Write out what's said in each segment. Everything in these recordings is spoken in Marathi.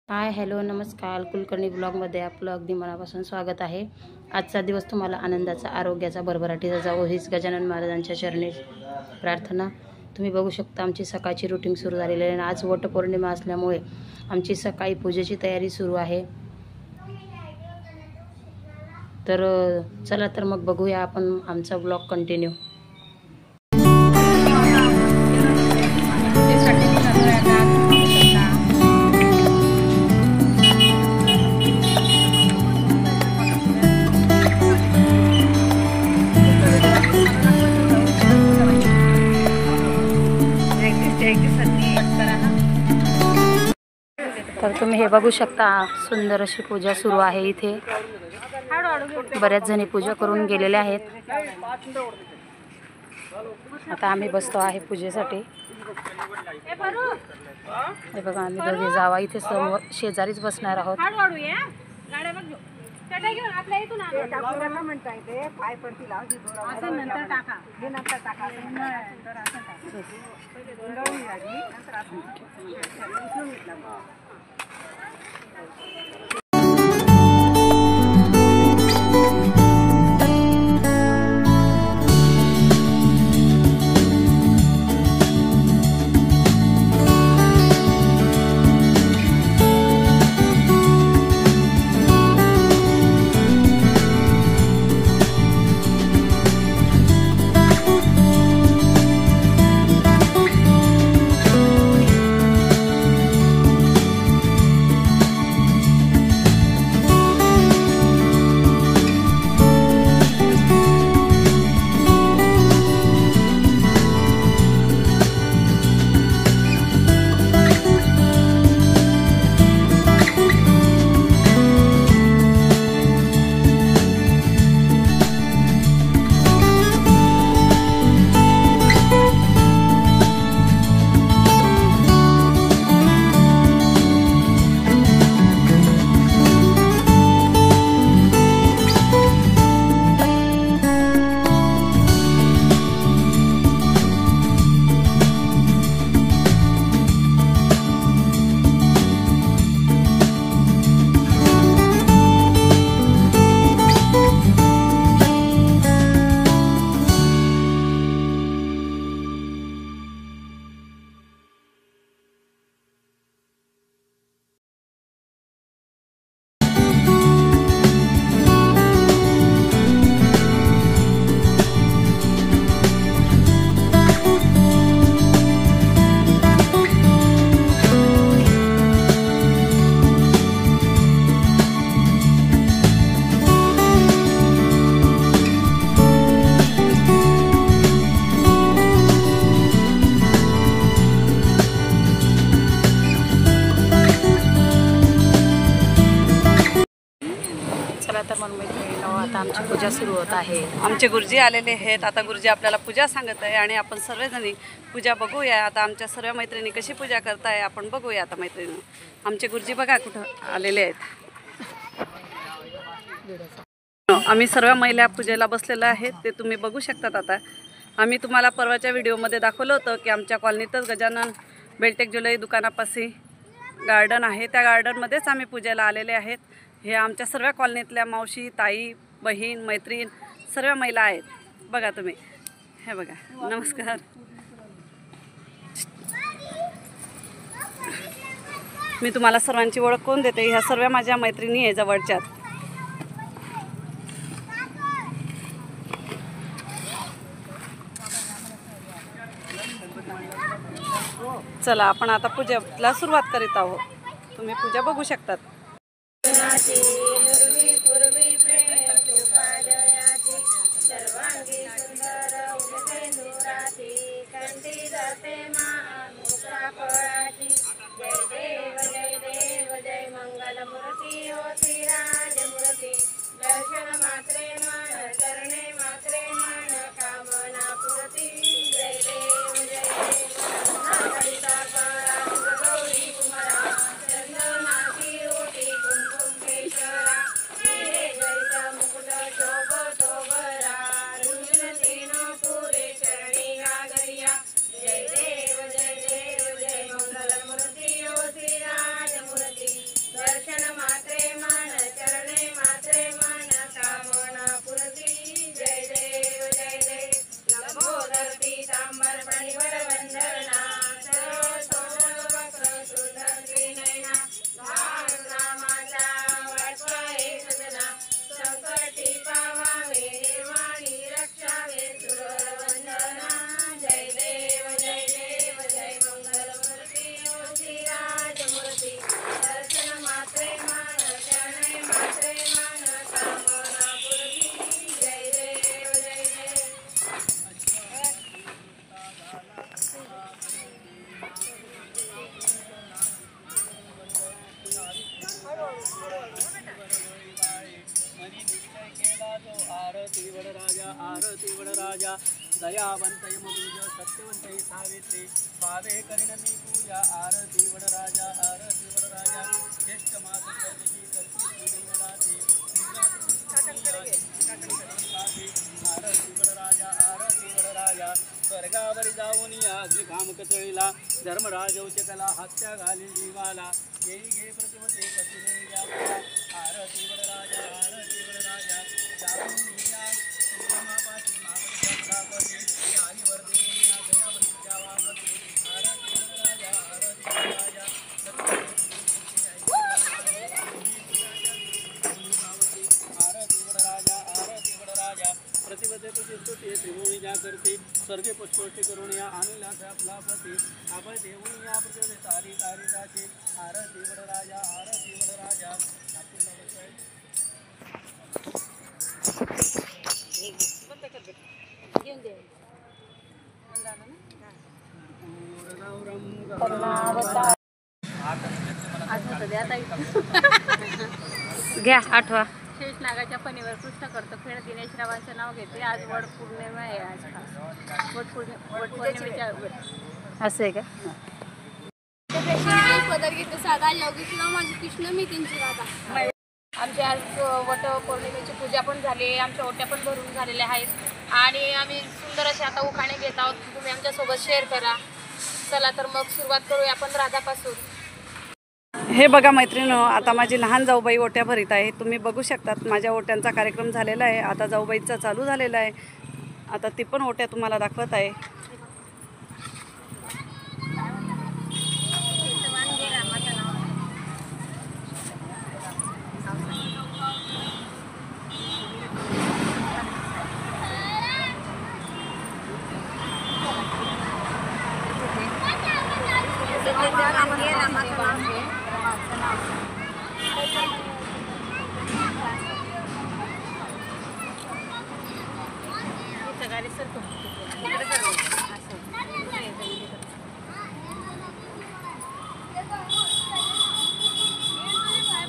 हाय हॅलो नमस्कार, कुलकर्णी ब्लॉगमध्ये आपलं अगदी मनापासून स्वागत आहे। आजचा दिवस तुम्हाला आनंदाचा, आरोग्याचा, भरभराटीचा जावो हीच गजानन महाराजांच्या चरणी प्रार्थना। तुम्ही बघू शकता आमची सकाळची रुटीन सुरू झालेली आहे। आज वटपौर्णिमा असल्यामुळे आमची सकाळी पूजेची तयारी सुरू आहे। तर चला तर मग बघूया आपण आमचा ब्लॉग कंटिन्यू। तर तुम्ही हे बघू शकता, सुंदर अशी पूजा सुरू आहे इथे। बऱ्याच जणी पूजा करून गेलेल्या आहेत। आता आम्ही बसतो आहे पूजेसाठी। हे बघा, आम्ही दोघे जावा इथे समोर शेजारीच बसणार आहोत। तर मग मैत्रिणींनो, आता आमची पूजा सुरू होत आहे। आमचे गुरुजी आलेले आहेत। आता गुरुजी आपल्याला पूजा सांगत आहे आणि आपण सर्वजणी पूजा बघूया। आता आमच्या सर्व मैत्रिणी कशी पूजा करताय आपण बघूया। आता मैत्रिणी, आमचे गुरुजी बघा कुठं आलेले आहेत। आम्ही सर्व महिला पूजेला बसलेल्या आहेत, ते तुम्ही बघू शकतात। आता आम्ही तुम्हाला परवाच्या व्हिडिओमध्ये दाखवलं होतं की आमच्या कॉलनीतच गजानन बेलटेक ज्वेलरी दुकानापाशी गार्डन आहे, त्या गार्डनमध्येच आम्ही पूजेला आलेले आहेत। हे आमच्या सर्व कॉलनीतल्या मावशी, ताई, बहीण, मैत्रीण सर्व महिला आहेत। बघा तुम्ही, हे बघा, नमस्कार। मी तुम्हाला सर्वांची ओळख करून देते। ह्या सर्व माझ्या मैत्रिणी आहे जवळच्यात। चला आपण आता पूजेला सुरुवात करीत आहोत। तुम्ही पूजा बघू शकतात। आरती वडराजा दयावंतय मधुज सत्यवंतय सावित्री पावे करीन मी पूजा आरती वडराजा ज्येष्ठ मास सर्वजी करती पूजनाची आरती वडराजा स्वर्गावरी जाऊन या अग्निघाम कचळीला धर्मराज उचकला हत्या घालील जीवाला येई घे प्रतिमते पतीने द्यावा आरती वडराजा जाऊन या प्रेमापासून मागणी छत्रापती आईवर देऊन या दयावंतीच्या वापती आरती वडराजा प्रतिबद्ध तुझी स्तुती त्रिभुवनी ज्या करते स्वर्गे पुष्पोष्टी करून या आनुला फलापती आपण देऊन या पृथ्वी तारी तारी आरती वडराजा नागपूरला बसवाय घ्या आठवा. शेष नागाच्या फणीवर कृष्ण करतो खेळ दिनेश रावांचं नाव घेते. आज वड पौर्णिमा आहे. आज वड पौर्णिमेच्या असं आहे का? पदर घेते साधा योगेश माझे कृष्ण मी त्यांची राधा. आमची आज वट पौर्णिमेची पूजा पण झाली. आमच्या ओट्या पण भरून झालेल्या आहेत आणि आम्ही सुंदर असे आता उखाणे घेत आहोत. तुम्ही आमच्यासोबत शेअर करा. चला तर मग सुरुवात करूया आपण राधापासून. हे बघा मैत्रिणींनो, आता माझी लहान जाऊबाई ओट्या भरीत आहे. तुम्ही बघू शकतात माझ्या ओट्यांचा कार्यक्रम झालेला आहे. आता जाऊबाईचा चालू झालेला आहे. आता ती पण ओट्या तुम्हाला दाखवत आहे.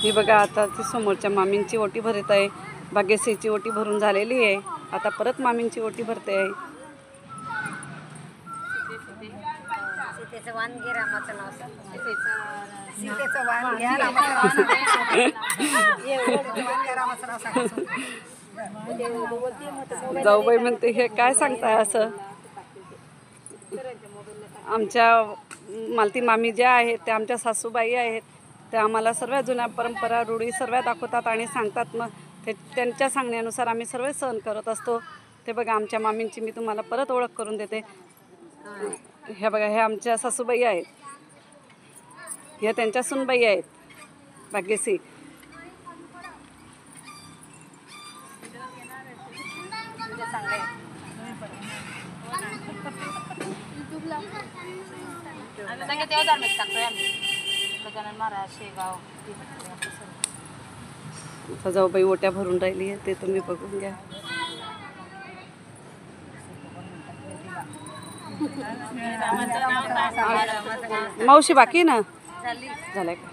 ही बघा आता ती समोरच्या मामींची ओटी भरत आहे. भाग्यश्रीची ओटी भरून झालेली आहे. आता परत मामींची ओटी भरते आहे. सीतेचं वाण घे रामाचं नाव सांग. सीतेचं वाण घ्या रामाचं नाव सांग. जाऊबाई म्हणते हे काय सांगताय असं. आमच्या मालती मामी ज्या आहेत त्या आमच्या सासूबाई आहेत. त्या आम्हाला सर्व जुन्या परंपरा रूढी सर्व दाखवतात आणि सांगतात. मग ते त्यांच्या सांगण्यानुसार आम्ही सर्व सहन करत असतो. ते बघा आमच्या मामींची मी तुम्हाला परत ओळख करून देते. ह्या बघा ह्या आमच्या सासूबाई आहेत. ह्या त्यांच्या सुनबाई आहेत भाग्यश्री. जाऊबाई ओट्या भरून राहिली आहे ते तुम्ही बघून घ्या. मावशी बाकी ना झालंय का?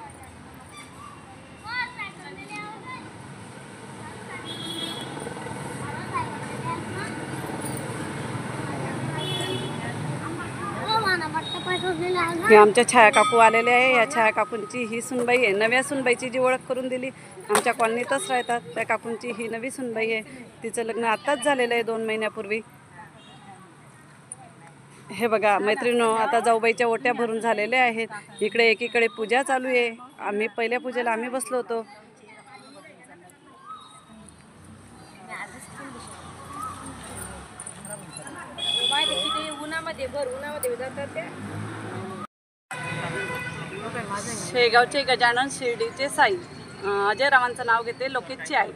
हे आमच्या छाया काकू आलेले आहे. या छाया काकूंची ही सुनबाई आहे. नव्या सुनबाईची जी ओळख करून दिली आमच्या कॉलनीतच राहतात त्या काकूंची ही नवी सुनबाई आहे. तिचं लग्न आताच झालेलं आहे 2 महिन्यापूर्वी. हे बघा मैत्रिणींनो, आता जाऊबाईच्या ओट्या भरून झालेल्या आहेत. इकडे एकीकडे पूजा चालू आहे. आम्ही पहिल्या पूजेला आम्ही बसलो होतो. शेगावचे गजानन, शिर्डीचे साई, अजय रावांचं नाव घेते. लोकेशची आई.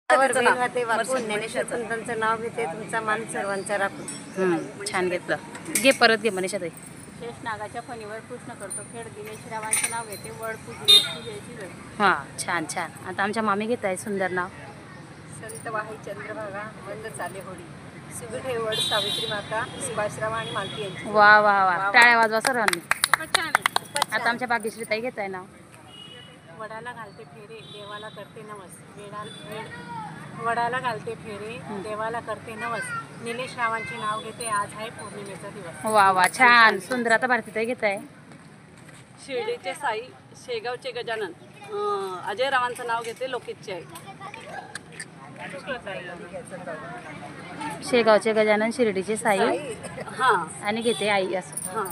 त्यांचं नाव घेते. तुमचा मान सर्वांचा राखून. छान घेतलं. घे परत घे मनीषा ताई. शेष नागाच्या फणीवर कृष्ण करतो खेळ दिनेश रावांचं नाव घेते. वड पूजेची वेळ. हां छान छान. आता आमच्या मामी घेत आहे सुंदर नाव. संत वाही चंद्रभागा बंद चाले होडी. सुगट हे वड सावित्री माता सुभाषराव आणि मालती यांची. वा वा वा. टाळ्या वाजवा सर्वांनी. खूपच छान आहे. आता आमच्या भाग्यश्री ताई घेत आहे नाव. वडाला घालते फेरे देवाला करते नमस. वडाला घालते फेरे, देवाला करते नवस, निलेश रावांचे नाव घेते, आज आहे पौर्णिमेचा दिवस. वा वा, छान सुंदर. आता भारतीताई घेत आहे. शिर्डीचे साई, शेगावचे गजानन, अजय रावांचं नाव घेते, लोकेशचे आहे. शेगावचे गजानन, शिर्डीचे साई हां आणि घेते आई असं. हां.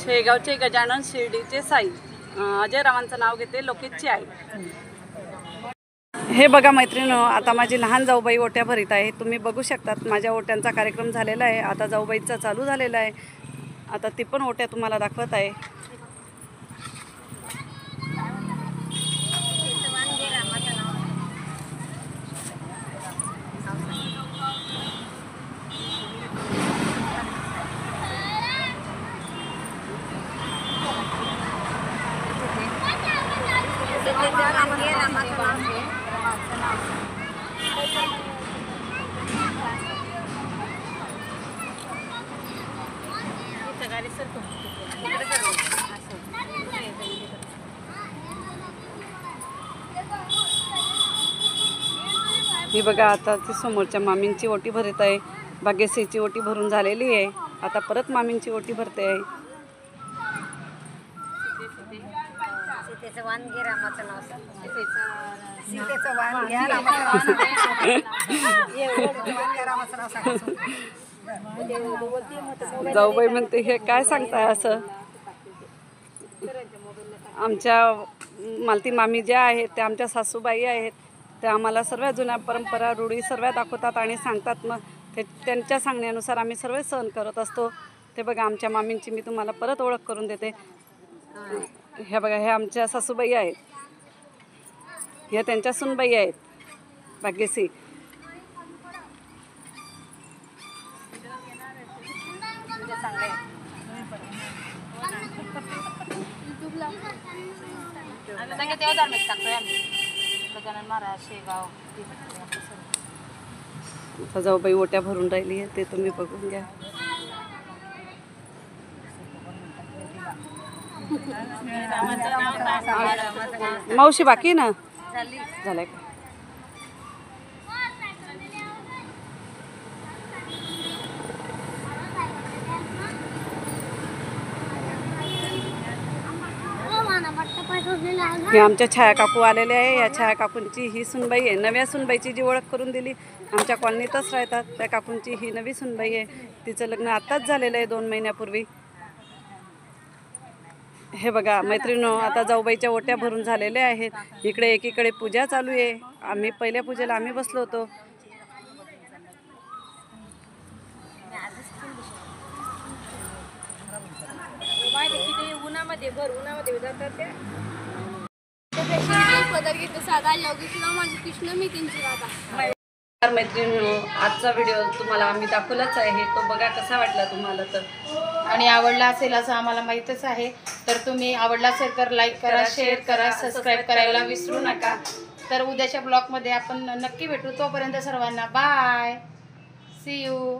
शेगावचे गजानन, शिर्डीचे साई, अजय रावांचं नाव घेते, लोकेशची आई. हे बघा मैत्रिणींनो, आता माझी लहान जाऊबाई ओट्या भरीत आहे. तुम्ही बघू शकतात माझ्या ओट्यांचा कार्यक्रम झालेला आहे. आता जाऊबाईचा चालू झालेला आहे. आता ती पण ओट्या तुम्हाला दाखवत आहे. ही बघा, आता ती समोरच्या मामींची ओटी भरत आहे. भाग्यश्रीची ओटी भरून झालेली आहे. आता परत मामींची ओटी भरते आहे. जाऊबाई म्हणते हे काय सांगताय असं. आमच्या मालती मामी ज्या आहेत त्या आमच्या सासूबाई आहेत. त्या आम्हाला सर्व जुन्या परंपरा रूढी सर्व दाखवतात आणि सांगतात. मग ते त्यांच्या सांगण्यानुसार आम्ही सर्व सहन करत असतो. ते बघा, आमच्या मामींची मी तुम्हाला परत ओळख करून देते. ह्या बघा, ह्या आमच्या सासूबाई आहेत. ह्या त्यांच्या सुनबाई आहेत, भाग्यश्री. आता जाऊबाई ओट्या भरून राहिली आहे, ते तुम्ही बघून घ्या. मावशी बाकी ना झालंय का? हे आमच्या छाया काकू आलेले आहे. या छाया काकूंची ही सुनबाई आहे. नव्या सुनबाईची जी ओळख करून दिली, आमच्या कॉलनीतच राहतात त्या काकूंची ही नवी सुनबाई आहे. तिचं लग्न आत्ताच झालेलं आहे 2 महिन्यापूर्वी. हे बघा मैत्रिणींनो, आता जाऊबाईच्या ओट्या भरून झालेल्या आहेत. इकडे एकीकडे पूजा चालू आहे. आम्ही पहिल्या पूजेला आम्ही बसलो होतो. मैत्रिणींनो, आजचा व्हिडिओ तुम्हाला आम्ही दाखवलाच आहे. तो बघा कसा वाटला तुम्हाला. तर आणि आवडला असेल असं आम्हाला माहीतच आहे. तर तुम्ही आवडला असेल तर लाईक करा, शेअर करा, सबस्क्राईब करायला विसरू नका. तर उद्याच्या ब्लॉगमध्ये आपण नक्की भेटू. तोपर्यंत सर्वांना बाय, सी यू.